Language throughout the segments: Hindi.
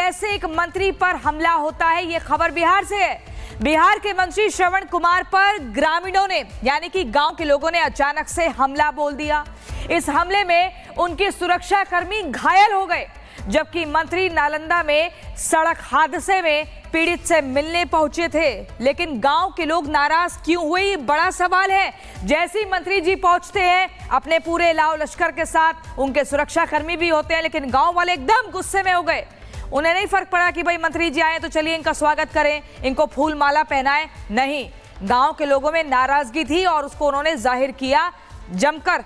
कैसे एक मंत्री पर हमला होता है, ये खबर बिहार से है। बिहार के मंत्री श्रवण कुमार पर ग्रामीणों ने यानी कि गांव के लोगों ने अचानक से हमला बोल दिया। इस हमले में उनके सुरक्षा कर्मी घायल हो गए, जबकि मंत्री नालंदा में सड़क हादसे में पीड़ित से मिलने पहुंचे थे। लेकिन गांव के लोग नाराज क्यों हुए, ये बड़ा सवाल है। जैसे ही मंत्री जी पहुंचते हैं अपने पूरे लाव लश्कर के साथ, उनके सुरक्षा कर्मी भी होते हैं, लेकिन गांव वाले एकदम गुस्से में हो गए। उन्हें नहीं फर्क पड़ा कि भाई मंत्री जी आए तो चलिए इनका स्वागत करें, इनको फूल माला पहनाएं। नहीं, गांव के लोगों में नाराजगी थी और उसको उन्होंने जाहिर किया, जमकर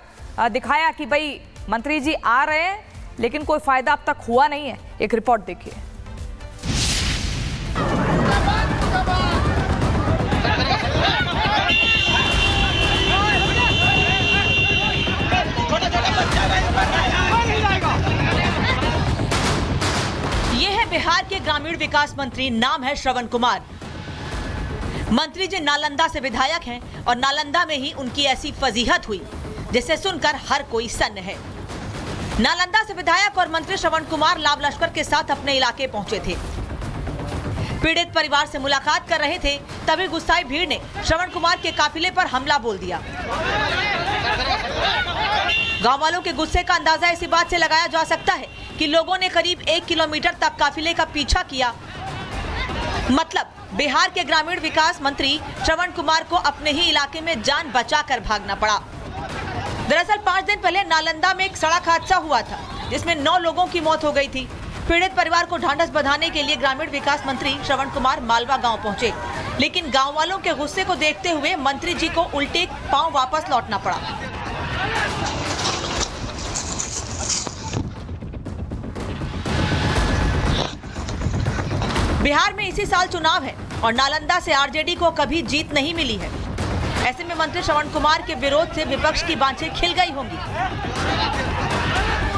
दिखाया कि भाई मंत्री जी आ रहे हैं, लेकिन कोई फायदा अब तक हुआ नहीं है। एक रिपोर्ट देखिए। ये है बिहार के ग्रामीण विकास मंत्री, नाम है श्रवण कुमार। मंत्री जी नालंदा से विधायक हैं और नालंदा में ही उनकी ऐसी फजीहत हुई जिसे सुनकर हर कोई सन्न है। नालंदा से विधायक और मंत्री श्रवण कुमार लाव लश्कर के साथ अपने इलाके पहुंचे थे। पीड़ित परिवार से मुलाकात कर रहे थे, तभी गुस्साई भीड़ ने श्रवण कुमार के काफिले पर हमला बोल दिया। गांव वालों के गुस्से का अंदाजा इसी बात से लगाया जा सकता है कि लोगों ने करीब 1 किलोमीटर तक काफिले का पीछा किया। मतलब बिहार के ग्रामीण विकास मंत्री श्रवण कुमार को अपने ही इलाके में जान बचाकर भागना पड़ा। दरअसल 5 दिन पहले नालंदा में एक सड़क हादसा हुआ था, जिसमें 9 लोगों की मौत हो गई थी। पीड़ित परिवार को ढांढस बंधाने के लिए ग्रामीण विकास मंत्री श्रवण कुमार मालवा गांव पहुंचे, लेकिन गांव वालों के गुस्से को देखते हुए मंत्री जी को उल्टे पांव वापस लौटना पड़ा। बिहार में इसी साल चुनाव है और नालंदा से आरजेडी को कभी जीत नहीं मिली है। ऐसे में मंत्री श्रवण कुमार के विरोध से विपक्ष की बांछें खिल गई होंगी।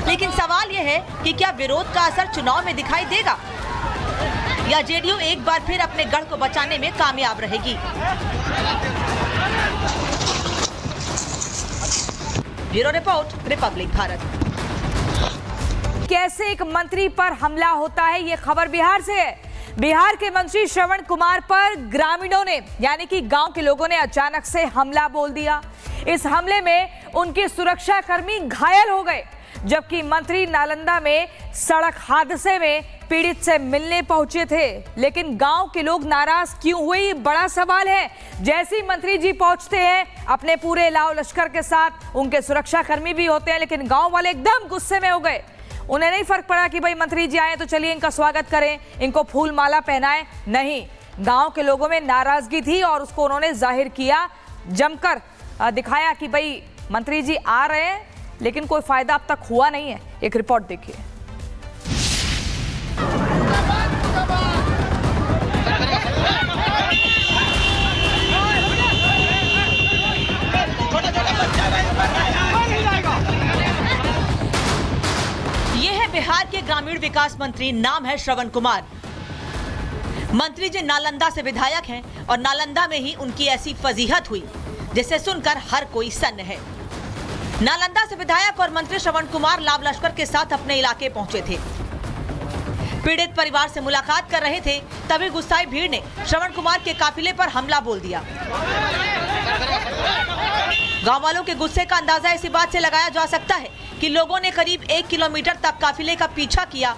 लेकिन सवाल यह है कि क्या विरोध का असर चुनाव में दिखाई देगा या जेडीयू एक बार फिर अपने गढ़ को बचाने में कामयाब रहेगी। Bureau report, Republic Bharat. कैसे एक मंत्री पर हमला होता है, ये खबर बिहार से है। बिहार के मंत्री श्रवण कुमार पर ग्रामीणों ने यानी कि गांव के लोगों ने अचानक से हमला बोल दिया। इस हमले में उनके सुरक्षा कर्मी घायल हो गए, जबकि मंत्री नालंदा में सड़क हादसे में पीड़ित से मिलने पहुंचे थे। लेकिन गांव के लोग नाराज क्यों हुए, ये बड़ा सवाल है। जैसे ही मंत्री जी पहुंचते हैं अपने पूरे लाव लश्कर के साथ, उनके सुरक्षा कर्मी भी होते हैं, लेकिन गांव वाले एकदम गुस्से में हो गए। उन्हें नहीं फर्क पड़ा कि भाई मंत्री जी आए तो चलिए इनका स्वागत करें, इनको फूल माला पहनाएं। नहीं, गांव के लोगों में नाराजगी थी और उसको उन्होंने जाहिर किया, जमकर दिखाया कि भाई मंत्री जी आ रहे हैं, लेकिन कोई फायदा अब तक हुआ नहीं है। एक रिपोर्ट देखिए। बिहार के ग्रामीण विकास मंत्री, नाम है श्रवण कुमार। मंत्री जी नालंदा से विधायक हैं और नालंदा में ही उनकी ऐसी फजीहत हुई जिसे सुनकर हर कोई सन्न है। नालंदा से विधायक और मंत्री श्रवण कुमार लाव लश्कर के साथ अपने इलाके पहुंचे थे। पीड़ित परिवार से मुलाकात कर रहे थे, तभी गुस्साई भीड़ ने श्रवण कुमार के काफिले पर हमला बोल दिया। गांव वालों के गुस्से का अंदाजा इसी बात से लगाया जा सकता है कि लोगों ने करीब 1 किलोमीटर तक काफिले का पीछा किया।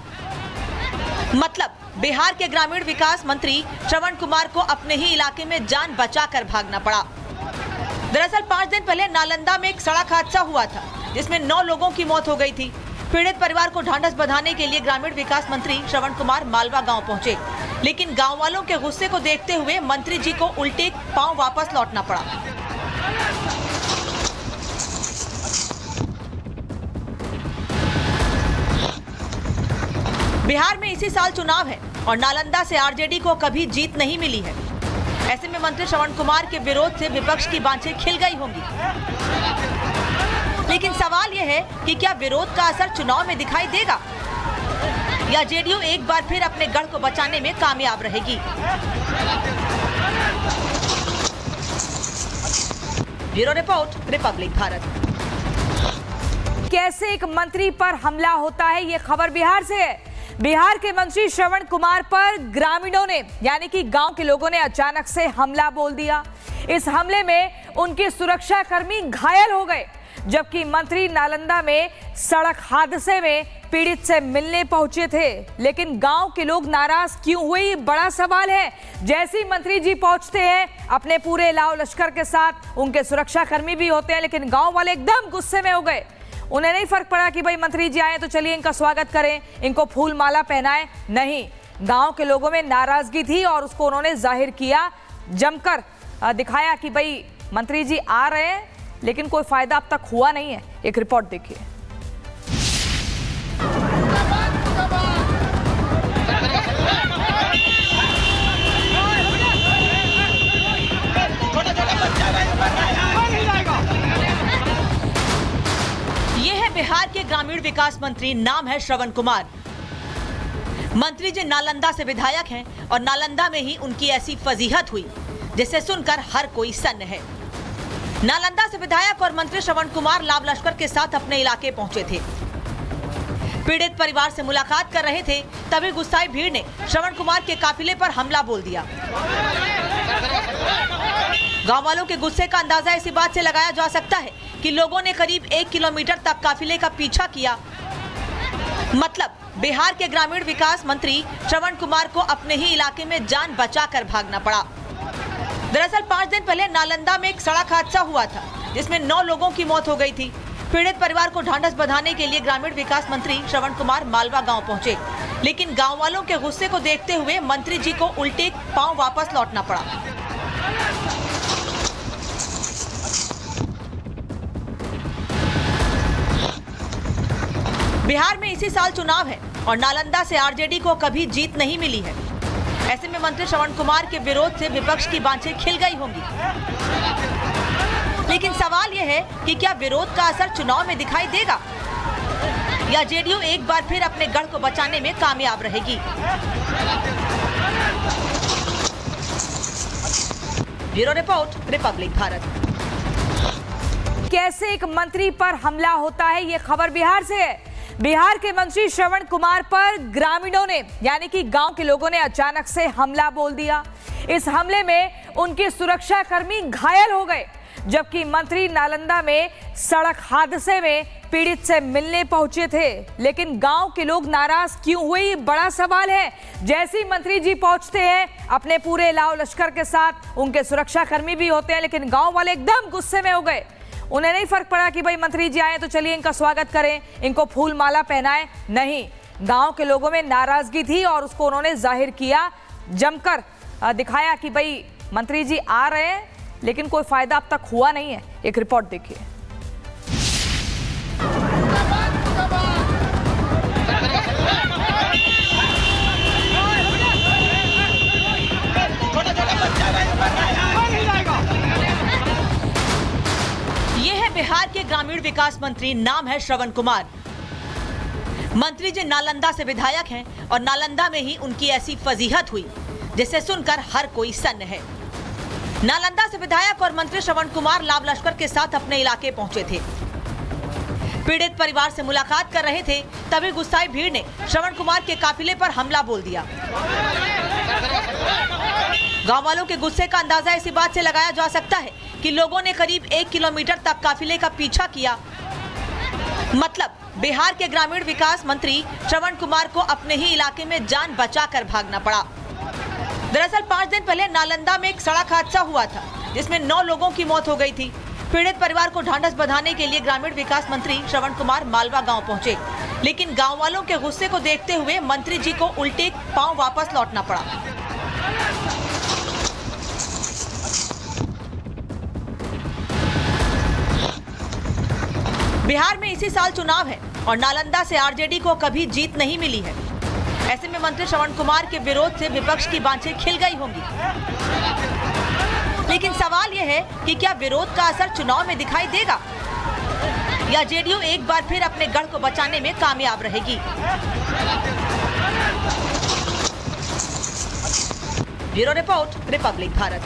मतलब बिहार के ग्रामीण विकास मंत्री श्रवण कुमार को अपने ही इलाके में जान बचाकर भागना पड़ा। दरअसल 5 दिन पहले नालंदा में एक सड़क हादसा हुआ था, जिसमें 9 लोगों की मौत हो गई थी। पीड़ित परिवार को ढांढस बंधाने के लिए ग्रामीण विकास मंत्री श्रवण कुमार मालवा गांव पहुंचे, लेकिन गांव वालों के गुस्से को देखते हुए मंत्री जी को उल्टे पांव वापस लौटना पड़ा। बिहार में इसी साल चुनाव है और नालंदा से आरजेडी को कभी जीत नहीं मिली है। ऐसे में मंत्री श्रवण कुमार के विरोध से विपक्ष की बांछें खिल गई होंगी। लेकिन सवाल यह है कि क्या विरोध का असर चुनाव में दिखाई देगा या जेडीयू एक बार फिर अपने गढ़ को बचाने में कामयाब रहेगी। Bureau report, Republic Bharat. कैसे एक मंत्री पर हमला होता है, ये खबर बिहार से है। बिहार के मंत्री श्रवण कुमार पर ग्रामीणों ने यानी कि गांव के लोगों ने अचानक से हमला बोल दिया। इस हमले में उनके सुरक्षा कर्मी घायल हो गए, जबकि मंत्री नालंदा में सड़क हादसे में पीड़ित से मिलने पहुंचे थे। लेकिन गांव के लोग नाराज क्यों हुए, ये बड़ा सवाल है। जैसे ही मंत्री जी पहुंचते हैं अपने पूरे लाव लश्कर के साथ, उनके सुरक्षा कर्मी भी होते हैं, लेकिन गांव वाले एकदम गुस्से में हो गए। उन्हें नहीं फर्क पड़ा कि भाई मंत्री जी आए तो चलिए इनका स्वागत करें, इनको फूल माला पहनाएं। नहीं, गांव के लोगों में नाराजगी थी और उसको उन्होंने जाहिर किया, जमकर दिखाया कि भाई मंत्री जी आ रहे हैं, लेकिन कोई फायदा अब तक हुआ नहीं है। एक रिपोर्ट देखिए। ये है बिहार के ग्रामीण विकास मंत्री, नाम है श्रवण कुमार। मंत्री जी नालंदा से विधायक हैं और नालंदा में ही उनकी ऐसी फजीहत हुई जिसे सुनकर हर कोई सन्न है। नालंदा से विधायक और मंत्री श्रवण कुमार लाव लश्कर के साथ अपने इलाके पहुंचे थे। पीड़ित परिवार से मुलाकात कर रहे थे, तभी गुस्साई भीड़ ने श्रवण कुमार के काफिले पर हमला बोल दिया। गांव वालों के गुस्से का अंदाजा इसी बात से लगाया जा सकता है कि लोगों ने करीब 1 किलोमीटर तक काफिले का पीछा किया। मतलब बिहार के ग्रामीण विकास मंत्री श्रवण कुमार को अपने ही इलाके में जान बचाकर भागना पड़ा। दरअसल 5 दिन पहले नालंदा में एक सड़क हादसा हुआ था, जिसमें 9 लोगों की मौत हो गई थी। पीड़ित परिवार को ढांढस बंधाने के लिए ग्रामीण विकास मंत्री श्रवण कुमार मालवा गांव पहुंचे, लेकिन गांव वालों के गुस्से को देखते हुए मंत्री जी को उल्टे पांव वापस लौटना पड़ा। बिहार में इसी साल चुनाव है और नालंदा से आरजेडी को कभी जीत नहीं मिली है। ऐसे में मंत्री श्रवण कुमार के विरोध से विपक्ष की बांछें खिल गई होंगी। लेकिन सवाल यह है कि क्या विरोध का असर चुनाव में दिखाई देगा या जेडीयू एक बार फिर अपने गढ़ को बचाने में कामयाब रहेगी। Bureau report, Republic Bharat. कैसे एक मंत्री पर हमला होता है, ये खबर बिहार से है। बिहार के मंत्री श्रवण कुमार पर ग्रामीणों ने यानी कि गांव के लोगों ने अचानक से हमला बोल दिया। इस हमले में उनके सुरक्षा कर्मी घायल हो गए, जबकि मंत्री नालंदा में सड़क हादसे में पीड़ित से मिलने पहुंचे थे। लेकिन गांव के लोग नाराज क्यों हुए, ये बड़ा सवाल है। जैसे ही मंत्री जी पहुंचते हैं अपने पूरे लाव लश्कर के साथ, उनके सुरक्षा कर्मी भी होते हैं, लेकिन गांव वाले एकदम गुस्से में हो गए। उन्हें नहीं फर्क पड़ा कि भाई मंत्री जी आए तो चलिए इनका स्वागत करें, इनको फूल माला पहनाएं। नहीं, गांव के लोगों में नाराजगी थी और उसको उन्होंने जाहिर किया, जमकर दिखाया कि भाई मंत्री जी आ रहे हैं, लेकिन कोई फायदा अब तक हुआ नहीं है। एक रिपोर्ट देखिए। बिहार के ग्रामीण विकास मंत्री, नाम है श्रवण कुमार। मंत्री जी नालंदा से विधायक हैं और नालंदा में ही उनकी ऐसी फजीहत हुई जिसे सुनकर हर कोई सन्न है। नालंदा से विधायक और मंत्री श्रवण कुमार लाव लश्कर के साथ अपने इलाके पहुंचे थे। पीड़ित परिवार से मुलाकात कर रहे थे, तभी गुस्साई भीड़ ने श्रवण कुमार के काफिले पर हमला बोल दिया। गांव वालों के गुस्से का अंदाजा इसी बात से लगाया जा सकता है कि लोगों ने करीब 1 किलोमीटर तक काफिले का पीछा किया। मतलब बिहार के ग्रामीण विकास मंत्री श्रवण कुमार को अपने ही इलाके में जान बचाकर भागना पड़ा। दरअसल 5 दिन पहले नालंदा में एक सड़क हादसा हुआ था, जिसमें 9 लोगों की मौत हो गई थी। पीड़ित परिवार को ढांढस बंधाने के लिए ग्रामीण विकास मंत्री श्रवण कुमार मालवा गांव पहुंचे, लेकिन गांव वालों के गुस्से को देखते हुए मंत्री जी को उल्टे पांव वापस लौटना पड़ा। बिहार में इसी साल चुनाव है और नालंदा से आरजेडी को कभी जीत नहीं मिली है। ऐसे में मंत्री श्रवण कुमार के विरोध से विपक्ष की बांछें खिल गई होंगी। लेकिन सवाल यह है कि क्या विरोध का असर चुनाव में दिखाई देगा या जेडीयू एक बार फिर अपने गढ़ को बचाने में कामयाब रहेगी। Bureau report, Republic Bharat.